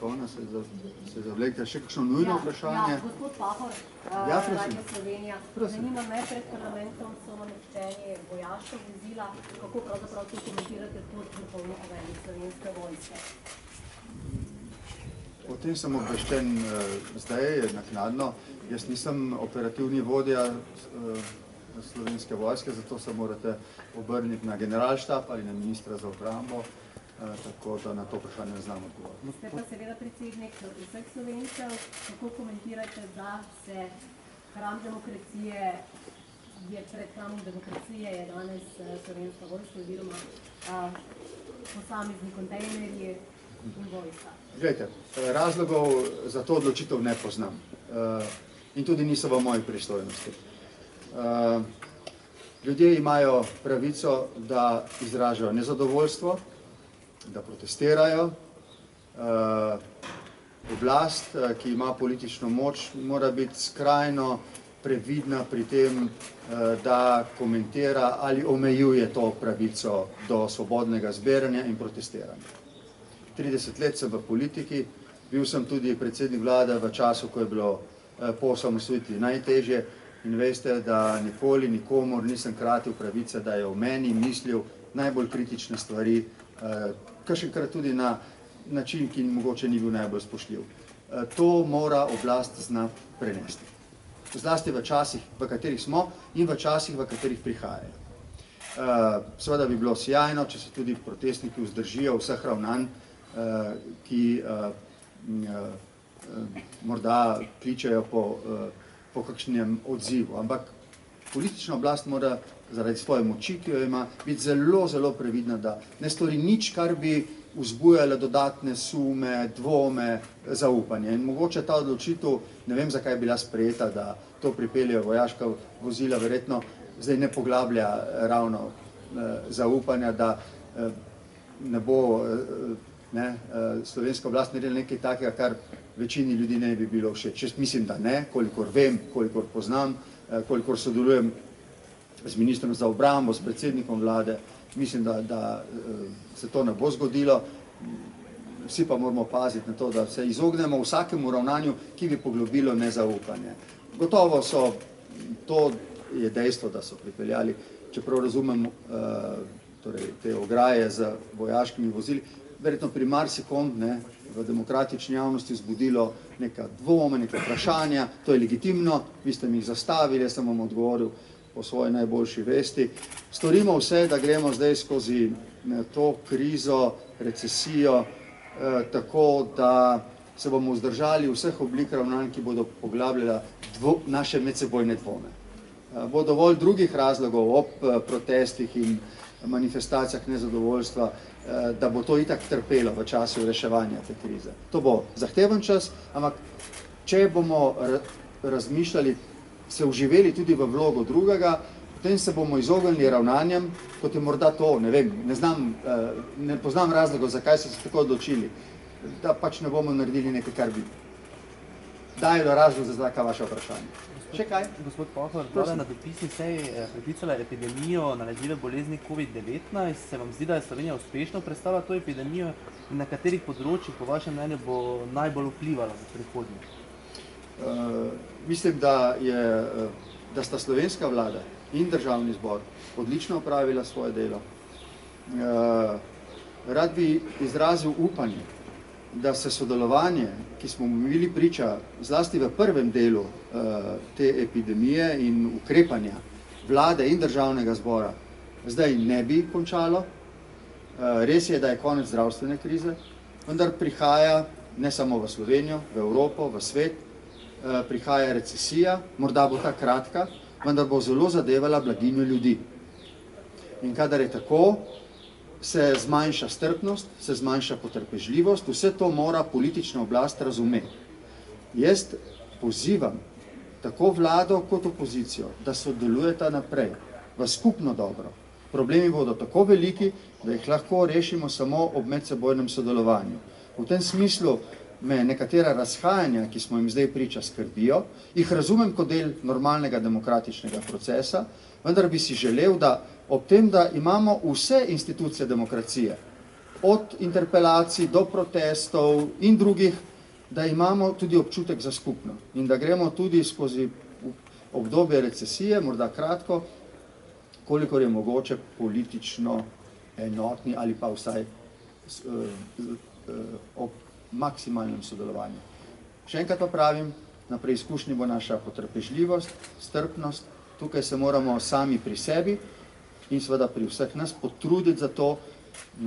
postopkovna, se zavlekte. Še kakšno nujno vprašanje? Ja, gospod Pahor, Radio Slovenija. Zanima me, pred parlamentom so nameščeni vojaška vozila. Kako pravzaprav to komentirate kot duhovnika Slovenske vojske? O tem sem obveščen zdaj, naknadno. Jaz nisem operativni vodja Slovenske vojske, zato se morate obrniti na generalštab ali na ministra za obrambo, tako da na to vprašanje ne znam odgovoriti. Ste pa seveda predsednik vseh Slovencev. Kako komentirate, da se hram demokracije, pred hramom demokracije je danes Slovenska vojska oziroma posamezni kontejnerji in vojska? Glejte, razlogov za to odločitev ne poznam in tudi niso v moji pristojnosti. Ljudje imajo pravico, da izražajo nezadovoljstvo, da protestirajo. Oblast, ki ima politično moč, mora biti skrajno previdna pri tem, da komentira ali omejuje to pravico do svobodnega zbiranja in protestiranja. 30 let sem v politiki, bil sem tudi predsednik vlade v času, ko je bilo po osamosvojitvi najtežje in veste, da nikoli, nikomur nisem kratil pravice, da je o meni mislil najbolj kritične stvari, kakšenkrat tudi na način, ki mogoče ni bil najbolj spoštljiv. To mora oblast znati prenesti. Zlasti v časih, v katerih smo in v časih, v katerih prihajajo. Seveda bi bilo sjajno, če se tudi protestniki vzdržijo vseh ravnanj, ki morda kličejo po kakšnem odzivu. Ampak politična oblast mora zaradi svoje moči, ki jo ima, biti zelo, zelo previdna, da ne stori nič, kar bi vzbujalo dodatne sume, dvome, zaupanje. In mogoče ta odločitev, ne vem, zakaj je bila sprejeta, da to pripeljejo vojaška vozila, verjetno zdaj ne poglablja ravno zaupanja, da ne bo slovenska oblast naredila nekaj takega, kar večini ljudi ne bi bilo všeč. Jaz mislim, da ne, kolikor vem, kolikor poznam, kolikor sodelujem z ministrom za obrambo, s predsednikom vlade, mislim, da se to ne bo zgodilo. Vsi pa moramo paziti na to, da se izognemo vsakemu ravnanju, ki bi poglobilo nezaupanje. Gotovo so, to je dejstvo, da so pripeljali, čeprav razumem, te ograje z vojaškimi vozili, verjetno pri marsikom v demokratični javnosti vzbudilo neka dvoma, neka vprašanja, to je legitimno, vi ste mi jih zastavili, jaz sem vam odgovoril po svoji najboljši vesti. Storimo vse, da gremo zdaj skozi to krizo, recesijo, tako da se bomo vzdržali vseh oblik ravnanj, ki bodo poglabljala naše medsebojne dvome. Bo dovolj drugih razlogov ob protestih in manifestacijah nezadovoljstva, da bo to itak trpelo v času reševanja te krize. To bo zahteven čas, ampak če bomo razmišljali, se vživeli tudi v vlogo drugega, potem se bomo izognili ravnanjem, kot je morda to, ne vem, ne poznam razlogov, zakaj so se tako odločili, da pač ne bomo naredili nekaj, kar bi dajalo razlog za taka vaša vprašanja. Še kaj? Gospod Pahor, vlada na dopisni seji preklicala epidemijo nalezljive bolezni COVID-19. Se vam zdi, da je Slovenija uspešno predstavila to epidemijo in na katerih področjih, po vašem mnenju, bo najbolj vplivala v prihodnje? Mislim, da sta slovenska vlada in državni zbor odlično opravila svoje delo. Rad bi izrazil upanje, da se sodelovanje, ki smo mu bili priča zlasti v prvem delu te epidemije in ukrepanja vlade in državnega zbora, zdaj ne bi končalo. Res je, da je konec zdravstvene krize, vendar prihaja ne samo v Slovenijo, v Evropo, v svet, prihaja recesija, morda bo ta kratka, vendar bo zelo zadevala blaginjo ljudi. In kadar je tako, se zmanjša strpnost, se zmanjša potrpežljivost, vse to mora politična oblast razumeti. Jaz pozivam tako vlado kot opozicijo, da sodelujeta naprej v skupno dobro. Problemi bodo tako veliki, da jih lahko rešimo samo ob medsebojnem sodelovanju. V tem smislu me nekatera razhajanja, ki smo jim zdaj priča, skrbijo, jih razumem kot del normalnega demokratičnega procesa, vendar bi si želel, da ob tem, da imamo vse institucije demokracije, od interpelacij do protestov in drugih, da imamo tudi občutek za skupno in da gremo tudi skozi obdobje recesije, morda kratko, kolikor je mogoče politično enotni ali pa vsaj ob maksimalnem sodelovanju. Še enkrat pa pravim, na preizkušnji bo naša potrpežljivost, strpnost, tukaj se moramo sami pri sebi in seveda pri vseh nas potruditi za to,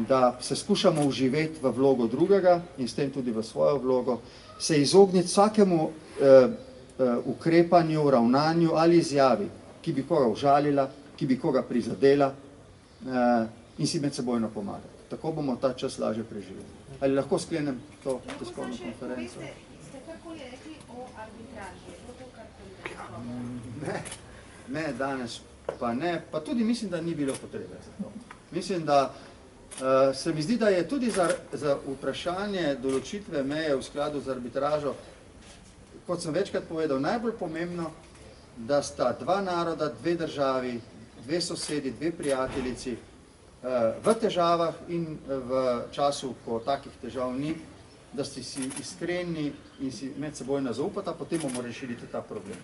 da se skušamo uživeti v vlogo drugega in s tem tudi v svojo vlogo, se izogniti vsakemu ukrepanju, ravnanju ali izjavi, ki bi koga užalila, ki bi koga prizadela in si med sebojno pomagati. Tako bomo ta čas lažje preživeli. Ali lahko sklenem to tiskovno konferenco? Ste karkoli rekli o arbitraži? Ne, danes pa ne, pa tudi mislim, da ni bilo potrebe za to. Mislim, da se mi zdi, da je tudi za vprašanje določitve meje v skladu z arbitražo, kot sem večkrat povedal, najbolj pomembno, da sta dva naroda, dve državi, dve sosedi, dve prijateljici v težavah in v času, ko takih težav ni, da ste si iskreni in si med sebojno zaupata, potem bomo rešili ta problem.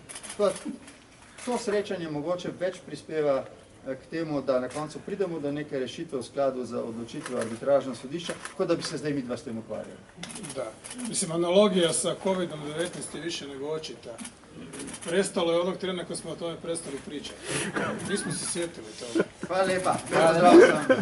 To srečanje mogoče več prispeva k temu, da na koncu pridemo do neke rešitve v skladu za odločitve arbitražno sodišča, kot da bi se zdaj midva s tem ukvarjali. Da. Mislim, analogija sa COVID-19 je više nego očita. Prestalo je onog trena kad smo o tome prestali pričati. Nismo se sjetili toga. Hvala lepa. Hvala lepa.